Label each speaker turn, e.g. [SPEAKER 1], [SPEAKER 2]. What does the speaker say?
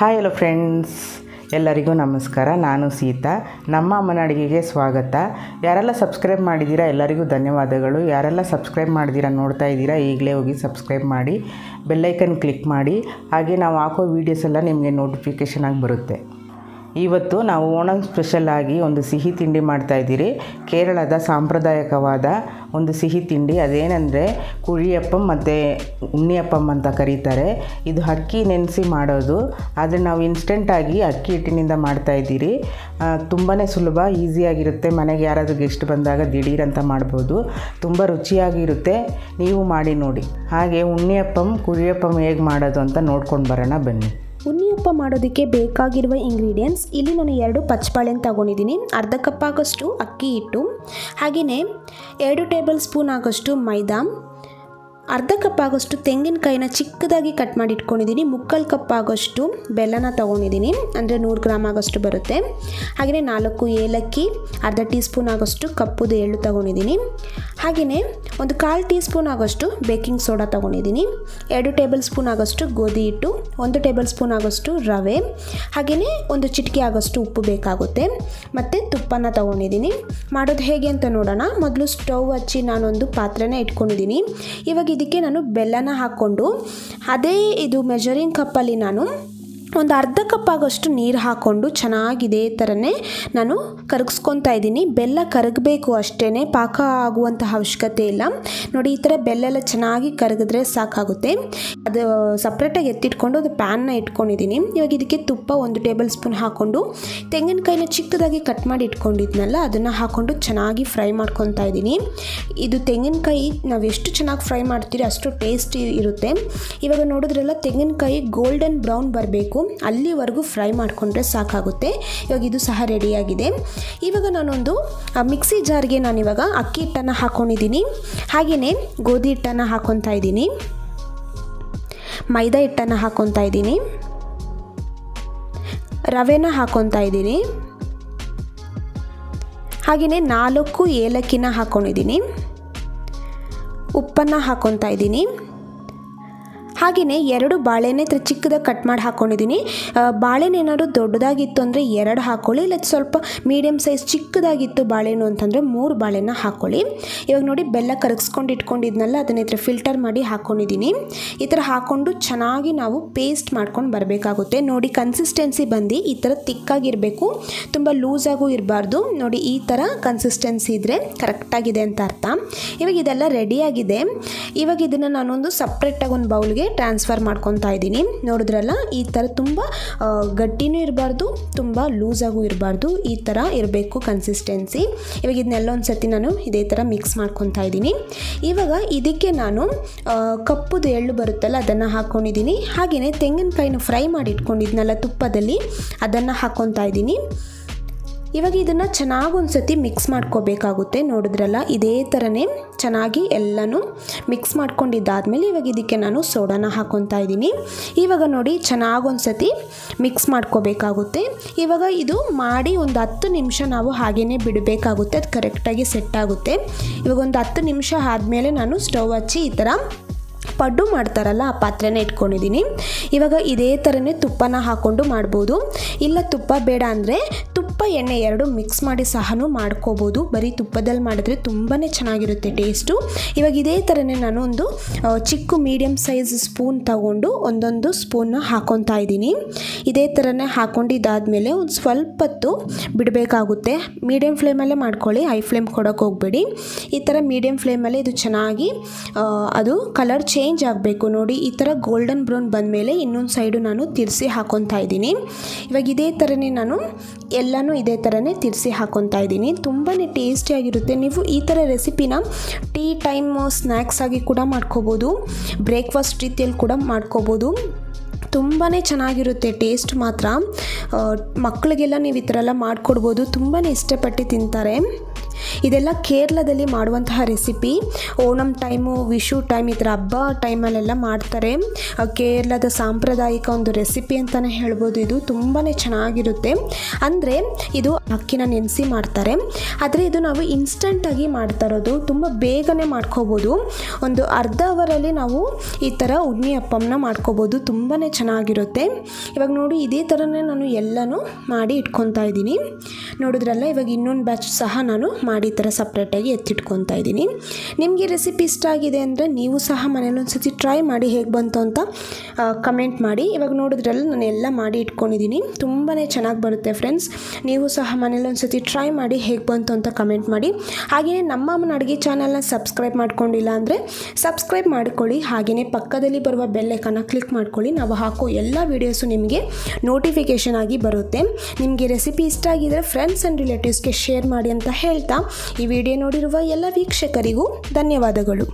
[SPEAKER 1] Hi hello friends, ಎಲ್ಲರಿಗೂ ನಮಸ್ಕಾರ. ನಾನು ಸೀತಾ. ನಮ್ಮ ಅಮ್ಮನ ಅಡುಗೆಗೆ ಸ್ವಾಗತ. ಯಾರೆಲ್ಲ ಸಬ್ಸ್ಕ್ರೈಬ್ ಮಾಡಿದ್ದೀರಾ ಎಲ್ಲರಿಗೂ ಧನ್ಯವಾದಗಳು. ಯಾರೆಲ್ಲ ಸಬ್ಸ್ಕ್ರೈಬ್ ಮಾಡಿದ್ದೀರಾ ನೋಡ್ತಾ ಇದ್ದೀರಾ, ಈಗಲೇ ಹೋಗಿ ಸಬ್ಸ್ಕ್ರೈಬ್ ಮಾಡಿ, ಬೆಲ್ಲೈಕನ್ ಕ್ಲಿಕ್ ಮಾಡಿ. ಹಾಗೆ ನಾವು ಹಾಕೋ ವೀಡಿಯೋಸ್ ಎಲ್ಲ ನಿಮಗೆ ನೋಟಿಫಿಕೇಷನ್ ಆಗಿ ಬರುತ್ತೆ. ಇವತ್ತು ನಾವು ಓಣಂ ಸ್ಪೆಷಲ್ ಆಗಿ ಒಂದು ಸಿಹಿ ತಿಂಡಿ ಮಾಡ್ತಾಯಿದ್ದೀರಿ. ಕೇರಳದ ಸಾಂಪ್ರದಾಯಿಕವಾದ ಒಂದು ಸಿಹಿ ತಿಂಡಿ. ಅದೇನೆಂದರೆ ಕುഴിയപ്പം ಮತ್ತು ಉಣ್ಣಿಯಪ್ಪಂ ಅಂತ ಕರೀತಾರೆ. ಇದು ಅಕ್ಕಿ ನೆನೆಸಿ ಮಾಡೋದು. ಆದರೆ ನಾವು ಇನ್ಸ್ಟೆಂಟಾಗಿ ಅಕ್ಕಿ ಹಿಟ್ಟಿನಿಂದ ಮಾಡ್ತಾಯಿದ್ದೀರಿ. ತುಂಬಾ ಸುಲಭ, ಈಸಿಯಾಗಿರುತ್ತೆ. ಮನೆಗೆ ಯಾರಾದರೂ ಗೆಸ್ಟ್ ಬಂದಾಗ ದಿಢೀರಂತ ಮಾಡ್ಬೋದು. ತುಂಬ ರುಚಿಯಾಗಿರುತ್ತೆ. ನೀವು ಮಾಡಿ ನೋಡಿ. ಹಾಗೆ ಉಣ್ಣಿಯಪ್ಪಂ ಕುഴിയപ്പം ಹೇಗೆ ಮಾಡೋದು ಅಂತ ನೋಡ್ಕೊಂಡು ಬರೋಣ ಬನ್ನಿ.
[SPEAKER 2] ಉಣ್ಣಿಯಪ್ಪ ಮಾಡೋದಕ್ಕೆ ಬೇಕಾಗಿರುವ ಇಂಗ್ರೀಡಿಯೆಂಟ್ಸ್ ಇಲ್ಲಿ ನಾನು 2 ಪಚ್ಚಬಾಳೆಹಣ್ಣು ತಗೊಂಡಿದ್ದೀನಿ, ಅರ್ಧ ಕಪ್ ಆಗೋಷ್ಟು ಅಕ್ಕಿ ಹಿಟ್ಟು, ಹಾಗೆಯೇ 2 ಟೇಬಲ್ ಸ್ಪೂನ್ ಆಗೋಷ್ಟು ಮೈದಾ, ಅರ್ಧ ಕಪ್ ಆಗೋಷ್ಟು ತೆಂಗಿನಕಾಯಿನ ಚಿಕ್ಕದಾಗಿ ಕಟ್ ಮಾಡಿ ಇಟ್ಕೊಂಡಿದ್ದೀನಿ, 3/4 ಕಪ್ ಆಗೋಷ್ಟು ಬೆಲ್ಲನ ತೊಗೊಂಡಿದ್ದೀನಿ, ಅಂದರೆ 100 ಗ್ರಾಮ್ ಆಗೋಷ್ಟು ಬರುತ್ತೆ. ಹಾಗೆಯೇ 4 ಏಲಕ್ಕಿ, ಅರ್ಧ ಟೀ ಸ್ಪೂನ್ ಆಗೋಷ್ಟು ಕಪ್ಪುದು ಎಳ್ಳು ತೊಗೊಂಡಿದ್ದೀನಿ, ಹಾಗೆಯೇ 1/4 ಟೀ ಸ್ಪೂನ್ ಆಗೋಷ್ಟು ಬೇಕಿಂಗ್ ಸೋಡಾ ತೊಗೊಂಡಿದ್ದೀನಿ, 2 ಟೇಬಲ್ ಸ್ಪೂನ್ ಆಗೋಷ್ಟು ಗೋಧಿ ಹಿಟ್ಟು, 1 ಟೇಬಲ್ ಸ್ಪೂನ್ ಆಗೋಷ್ಟು ರವೆ, ಹಾಗೆಯೇ 1 ಚಿಟಿಕೆ ಆಗೋಷ್ಟು ಉಪ್ಪು ಬೇಕಾಗುತ್ತೆ, ಮತ್ತು ತುಪ್ಪನ ತೊಗೊಂಡಿದ್ದೀನಿ. ಮಾಡೋದು ಹೇಗೆ ಅಂತ ನೋಡೋಣ. ಮೊದಲು ಸ್ಟವ್ ಹಚ್ಚಿ ನಾನೊಂದು ಪಾತ್ರೆನ ಇಟ್ಕೊಂಡಿದ್ದೀನಿ. ಇವಾಗ ಇದಕ್ಕೆ ನಾನು ಬೆಲ್ಲನ ಹಾಕ್ಕೊಂಡು ಅದೇ ಇದು ಮೆಜರಿಂಗ್ ಕಪ್ಪಲ್ಲಿ ನಾನು ಒಂದು ಅರ್ಧ ಕಪ್ ಆಗೋಷ್ಟು ನೀರು ಹಾಕ್ಕೊಂಡು ಚೆನ್ನಾಗಿ ಇದೇ ಥರನೇ ನಾನು ಕರಗಿಸ್ಕೊತಾ ಇದ್ದೀನಿ. ಬೆಲ್ಲ ಕರಗಬೇಕು ಅಷ್ಟೇ, ಪಾಕ ಆಗುವಂಥ ಅವಶ್ಯಕತೆ ಇಲ್ಲ. ನೋಡಿ, ಈ ಥರ ಬೆಲ್ಲ ಚೆನ್ನಾಗಿ ಕರಗಿದ್ರೆ ಸಾಕಾಗುತ್ತೆ. ಅದು ಸಪ್ರೇಟಾಗಿ ಎತ್ತಿಟ್ಕೊಂಡು ಅದು ಪ್ಯಾನ್ನ ಇಟ್ಕೊಂಡಿದ್ದೀನಿ. ಇವಾಗ ಇದಕ್ಕೆ ತುಪ್ಪ 1 ಟೇಬಲ್ ಸ್ಪೂನ್ ಹಾಕ್ಕೊಂಡು ತೆಂಗಿನಕಾಯಿನ ಚಿಕ್ಕದಾಗಿ ಕಟ್ ಮಾಡಿ ಇಟ್ಕೊಂಡಿದ್ನಲ್ಲ ಅದನ್ನು ಹಾಕ್ಕೊಂಡು ಚೆನ್ನಾಗಿ ಫ್ರೈ ಮಾಡ್ಕೊತಾ ಇದ್ದೀನಿ. ಇದು ತೆಂಗಿನಕಾಯಿ ನಾವು ಎಷ್ಟು ಚೆನ್ನಾಗಿ ಫ್ರೈ ಮಾಡ್ತೀರಿ ಅಷ್ಟು ಟೇಸ್ಟಿ ಇರುತ್ತೆ. ಇವಾಗ ನೋಡಿದ್ರೆಲ್ಲ ತೆಂಗಿನಕಾಯಿ ಗೋಲ್ಡನ್ ಬ್ರೌನ್ ಬರಬೇಕು, ಅಲ್ಲಿವರೆಗೂ ಫ್ರೈ ಮಾಡಿಕೊಂಡ್ರೆ ಸಾಕಾಗುತ್ತೆ. ಇವಾಗ ಇದು ಸಹ ರೆಡಿಯಾಗಿದೆ. ಇವಾಗ ನಾನೊಂದು ಮಿಕ್ಸಿ ಜಾರ್ಗೆ ನಾನಿವಾಗ ಅಕ್ಕಿ ಹಿಟ್ಟನ್ನು ಹಾಕ್ಕೊಂಡಿದ್ದೀನಿ, ಹಾಗೆಯೇ ಗೋಧಿ ಹಿಟ್ಟನ್ನು ಹಾಕ್ಕೊತಾ ಇದ್ದೀನಿ, ಮೈದಾ ಹಿಟ್ಟನ್ನು ಹಾಕ್ಕೊತಾ ಇದ್ದೀನಿ, ರವೆನ ಹಾಕ್ಕೊತಾ ಇದ್ದೀನಿ, ಹಾಗೆಯೇ 4 ಏಲಕ್ಕಿನ ಹಾಕ್ಕೊಂಡಿದ್ದೀನಿ, ಉಪ್ಪನ್ನು ಹಾಕ್ಕೊತಾ ಇದ್ದೀನಿ, ಹಾಗೆಯೇ 2 ಬಾಳೆಹಣ್ಣು ಚಿಕ್ಕದಾಗಿ ಕಟ್ ಮಾಡಿ ಹಾಕ್ಕೊಂಡಿದ್ದೀನಿ. ಬಾಳೆಹಣ್ಣು ಏನಾದ್ರು ದೊಡ್ಡದಾಗಿತ್ತು ಅಂದರೆ 2 ಹಾಕ್ಕೊಳ್ಳಿ, ಇಲ್ಲ ಸ್ವಲ್ಪ ಮೀಡಿಯಮ್ ಸೈಜ್ ಚಿಕ್ಕದಾಗಿತ್ತು ಬಾಳೆಹಣ್ಣು ಅಂತಂದರೆ 3 ಬಾಳೆಹಣ್ಣು ಹಾಕ್ಕೊಳ್ಳಿ. ಇವಾಗ ನೋಡಿ, ಬೆಲ್ಲ ಕರಗಿಸ್ಕೊಂಡು ಇಟ್ಕೊಂಡಿದ್ನಲ್ಲ ಅದನ್ನ ಈ ಥರ ಫಿಲ್ಟರ್ ಮಾಡಿ ಹಾಕ್ಕೊಂಡಿದ್ದೀನಿ. ಈ ಥರ ಹಾಕ್ಕೊಂಡು ಚೆನ್ನಾಗಿ ನಾವು ಪೇಸ್ಟ್ ಮಾಡ್ಕೊಂಡು ಬರಬೇಕಾಗುತ್ತೆ. ನೋಡಿ, ಕನ್ಸಿಸ್ಟೆನ್ಸಿ ಬಂದು ಈ ಥರ ತಿಕ್ಕಾಗಿರಬೇಕು, ತುಂಬ ಲೂಸಾಗೂ ಇರಬಾರ್ದು. ನೋಡಿ, ಈ ಥರ ಕನ್ಸಿಸ್ಟೆನ್ಸಿ ಇದ್ದರೆ ಕರೆಕ್ಟಾಗಿದೆ ಅಂತ ಅರ್ಥ. ಇವಾಗ ಇದೆಲ್ಲ ರೆಡಿಯಾಗಿದೆ. ಇವಾಗ ಇದನ್ನು ನಾನೊಂದು ಸಪ್ರೇಟಾಗಿ ಒಂದು ಬೌಲ್ಗೆ ಟ್ರಾನ್ಸ್ಫರ್ ಮಾಡ್ಕೊತಾ ಇದ್ದೀನಿ. ನೋಡಿದ್ರಲ್ಲ, ಈ ಥರ ತುಂಬ ಗಟ್ಟಿನೂ ಇರಬಾರ್ದು, ತುಂಬ ಲೂಸಾಗೂ ಇರಬಾರ್ದು, ಈ ಥರ ಇರಬೇಕು ಕನ್ಸಿಸ್ಟೆನ್ಸಿ. ಇವಾಗ ಇದನ್ನೆಲ್ಲ ಒಂದು ಸತಿ ನಾನು ಇದೇ ಥರ ಮಿಕ್ಸ್ ಮಾಡ್ಕೊತಾ ಇದ್ದೀನಿ. ಇವಾಗ ಇದಕ್ಕೆ ನಾನು ಕಪ್ಪುದು ಎಳ್ಳು ಬರುತ್ತಲ್ಲ ಅದನ್ನು ಹಾಕ್ಕೊಂಡಿದ್ದೀನಿ, ಹಾಗೆಯೇ ತೆಂಗಿನಕಾಯಿನ ಫ್ರೈ ಮಾಡಿ ಇಟ್ಕೊಂಡಿದ್ನಲ್ಲ ತುಪ್ಪದಲ್ಲಿ ಅದನ್ನು ಹಾಕ್ಕೊತಾ ಇದ್ದೀನಿ. ಇವಾಗ ಇದನ್ನು ಚೆನ್ನಾಗಿ ಒಂದು ಸತಿ ಮಿಕ್ಸ್ ಮಾಡ್ಕೋಬೇಕಾಗುತ್ತೆ. ನೋಡಿದ್ರಲ್ಲ, ಇದೇ ಥರನೇ ಚೆನ್ನಾಗಿ ಎಲ್ಲನೂ ಮಿಕ್ಸ್ ಮಾಡ್ಕೊಂಡಿದ್ದಾದಮೇಲೆ ಇವಾಗ ಇದಕ್ಕೆ ನಾನು ಸೋಡಾನ ಹಾಕ್ಕೊತಾ ಇದ್ದೀನಿ. ಇವಾಗ ನೋಡಿ, ಚೆನ್ನಾಗಿ ಒಂದು ಸತಿ ಮಿಕ್ಸ್ ಮಾಡ್ಕೋಬೇಕಾಗುತ್ತೆ. ಇವಾಗ ಇದು ಮಾಡಿ ಒಂದು 10 ನಿಮಿಷ ನಾವು ಹಾಗೇ ಬಿಡಬೇಕಾಗುತ್ತೆ, ಅದು ಕರೆಕ್ಟಾಗಿ ಸೆಟ್ ಆಗುತ್ತೆ. ಇವಾಗ ಒಂದು 10 ನಿಮಿಷ ಆದಮೇಲೆ ನಾನು ಸ್ಟವ್ ಹಚ್ಚಿ ಈ ಥರ ಪಡ್ಡು ಮಾಡ್ತಾರಲ್ಲ ಆ ಪಾತ್ರೆನ ಇಟ್ಕೊಂಡಿದ್ದೀನಿ. ಇವಾಗ ಇದೇ ಥರನೇ ತುಪ್ಪನ ಹಾಕ್ಕೊಂಡು ಮಾಡ್ಬೋದು, ಇಲ್ಲ ತುಪ್ಪ ಬೇಡ ಅಂದರೆ ತುಪ್ಪ ಎಣ್ಣೆ 2 ಮಿಕ್ಸ್ ಮಾಡಿ ಸಹನೂ ಮಾಡ್ಕೋಬೋದು. ಬರೀ ತುಪ್ಪದಲ್ಲಿ ಮಾಡಿದ್ರೆ ತುಂಬಾ ಚೆನ್ನಾಗಿರುತ್ತೆ ಟೇಸ್ಟು. ಇವಾಗ ಇದೇ ಥರನೇ ನಾನು ಒಂದು ಚಿಕ್ಕ ಮೀಡಿಯಮ್ ಸೈಜ್ ಸ್ಪೂನ್ ತಗೊಂಡು ಒಂದೊಂದು ಸ್ಪೂನ್ನ ಹಾಕ್ಕೊತಾ ಇದ್ದೀನಿ. ಇದೇ ಥರನೇ ಹಾಕ್ಕೊಂಡಿದ್ದಾದಮೇಲೆ ಒಂದು ಸ್ವಲ್ಪ ಹೊತ್ತು ಬಿಡಬೇಕಾಗುತ್ತೆ. ಮೀಡಿಯಮ್ ಫ್ಲೇಮಲ್ಲೇ ಮಾಡ್ಕೊಳ್ಳಿ, ಹೈ ಫ್ಲೇಮ್ ಕೊಡೋಕೆ ಹೋಗಬೇಡಿ. ಈ ಥರ ಮೀಡಿಯಮ್ ಫ್ಲೇಮಲ್ಲೇ ಇದು ಚೆನ್ನಾಗಿ ಅದು ಕಲರ್ ಚೇಂಜ್ ಆಗಬೇಕು. ನೋಡಿ, ಈ ಥರ ಗೋಲ್ಡನ್ ಬ್ರೌನ್ ಬಂದಮೇಲೆ ಇನ್ನೊಂದು ಸೈಡು ನಾನು ತಿರ್ಸಿ ಹಾಕ್ಕೊತಾ ಇದ್ದೀನಿ. ಇವಾಗ ಇದೇ ಥರನೇ ನಾನು ಎಲ್ಲನೂ ಇದೇ ಥರನೇ ತಿರ್ಸಿ ಹಾಕ್ಕೊತಾ ಇದ್ದೀನಿ. ತುಂಬಾ ಟೇಸ್ಟಿಯಾಗಿರುತ್ತೆ. ನೀವು ಈ ಥರ ರೆಸಿಪಿನ ಟೀ ಟೈಮ್ ಸ್ನ್ಯಾಕ್ಸ್ ಆಗಿ ಕೂಡ ಮಾಡ್ಕೋಬೋದು, ಬ್ರೇಕ್ಫಾಸ್ಟ್ ರೀತಿಯಲ್ಲಿ ಕೂಡ ಮಾಡ್ಕೋಬೋದು. ತುಂಬಾ ಚೆನ್ನಾಗಿರುತ್ತೆ ಟೇಸ್ಟ್ ಮಾತ್ರ. ಮಕ್ಕಳಿಗೆಲ್ಲ ನೀವು ಈ ಥರ ಎಲ್ಲ ಮಾಡಿಕೊಡ್ಬೋದು, ತುಂಬಾ ಇಷ್ಟಪಟ್ಟು ತಿಂತಾರೆ. ಇದೆಲ್ಲ ಕೇರಳದಲ್ಲಿ ಮಾಡುವಂತಹ recipe. Onam time, Vishu time, ಈ ಥರ ಹಬ್ಬ ಟೈಮಲ್ಲೆಲ್ಲ ಮಾಡ್ತಾರೆ. ಕೇರಳದ ಸಾಂಪ್ರದಾಯಿಕ ಒಂದು ರೆಸಿಪಿ ಅಂತಲೇ ಹೇಳ್ಬೋದು. ಇದು ತುಂಬಾ ಚೆನ್ನಾಗಿರುತ್ತೆ. ಅಂದರೆ ಇದು ಅಕ್ಕಿನ ನೆನೆಸಿ ಮಾಡ್ತಾರೆ, ಆದರೆ ಇದು ನಾವು ಇನ್ಸ್ಟಂಟಾಗಿ ಮಾಡ್ತಾ ಇರೋದು. ತುಂಬ ಬೇಗನೆ ಮಾಡ್ಕೋಬೋದು. ಒಂದು ಅರ್ಧ ಅವರಲ್ಲಿ ನಾವು ಈ ಥರ ಉಣ್ಣಿಯಪ್ಪಂನ ಮಾಡ್ಕೋಬೋದು. ತುಂಬಾ ಚೆನ್ನಾಗಿರುತ್ತೆ. ಇವಾಗ ನೋಡಿ, ಇದೇ ಥರನೇ ನಾನು ಎಲ್ಲನೂ ಮಾಡಿ ಇಟ್ಕೊತಾ ಇದ್ದೀನಿ. ನೋಡಿದ್ರಲ್ಲ, ಇವಾಗ ಇನ್ನೊಂದು ಬ್ಯಾಚ್ ಸಹ ನಾನು ಮಾಡಿ ಈ ಥರ ಸಪ್ರೇಟಾಗಿ ಎತ್ತಿಟ್ಕೊತಾ ಇದ್ದೀನಿ. ನಿಮಗೆ ರೆಸಿಪಿ ಇಷ್ಟ ಆಗಿದೆ ಅಂದರೆ ನೀವು ಸಹ ಮನೇಲಿ ಒಂದು ಸತಿ ಟ್ರೈ ಮಾಡಿ ಹೇಗೆ ಬಂತು ಅಂತ ಕಮೆಂಟ್ ಮಾಡಿ. ಇವಾಗ ನೋಡಿದ್ರಲ್ಲ, ನಾನು ಎಲ್ಲ ಮಾಡಿ ಇಟ್ಕೊಂಡಿದ್ದೀನಿ. ತುಂಬಾ ಚೆನ್ನಾಗಿ ಬರುತ್ತೆ ಫ್ರೆಂಡ್ಸ್. ನೀವು ಸಹ ಮನೇಲಿ ಒಂದು ಸತಿ ಟ್ರೈ ಮಾಡಿ ಹೇಗೆ ಬಂತು ಅಂತ ಕಮೆಂಟ್ ಮಾಡಿ. ಹಾಗೆಯೇ ನಮ್ಮ ಅಮ್ಮನ ಅಡುಗೆ ಚಾನಲ್ನ ಸಬ್ಸ್ಕ್ರೈಬ್ ಮಾಡ್ಕೊಂಡಿಲ್ಲ ಅಂದರೆ ಸಬ್ಸ್ಕ್ರೈಬ್ ಮಾಡ್ಕೊಳ್ಳಿ. ಹಾಗೆಯೇ ಪಕ್ಕದಲ್ಲಿ ಬರುವ ಬೆಲ್ ಐಕಾನ್ನ ಕ್ಲಿಕ್ ಮಾಡ್ಕೊಳ್ಳಿ. ನಾವು ಹಾಕೋ ಎಲ್ಲ ವೀಡಿಯೋಸು ನಿಮಗೆ ನೋಟಿಫಿಕೇಷನ್ ಆಗಿ ಬರುತ್ತೆ. ನಿಮಗೆ ರೆಸಿಪಿ ಇಷ್ಟ ಆಗಿದರೆ ಫ್ರೆಂಡ್ಸ್ ಆ್ಯಂಡ್ ರಿಲೇಟಿವ್ಸ್ಗೆ ಶೇರ್ ಮಾಡಿ ಅಂತ ಹೇಳ್ತಾ ಈ ವಿಡಿಯೋ ನೋಡಿರುವ ಎಲ್ಲ ವೀಕ್ಷಕರಿಗೂ ಧನ್ಯವಾದಗಳು.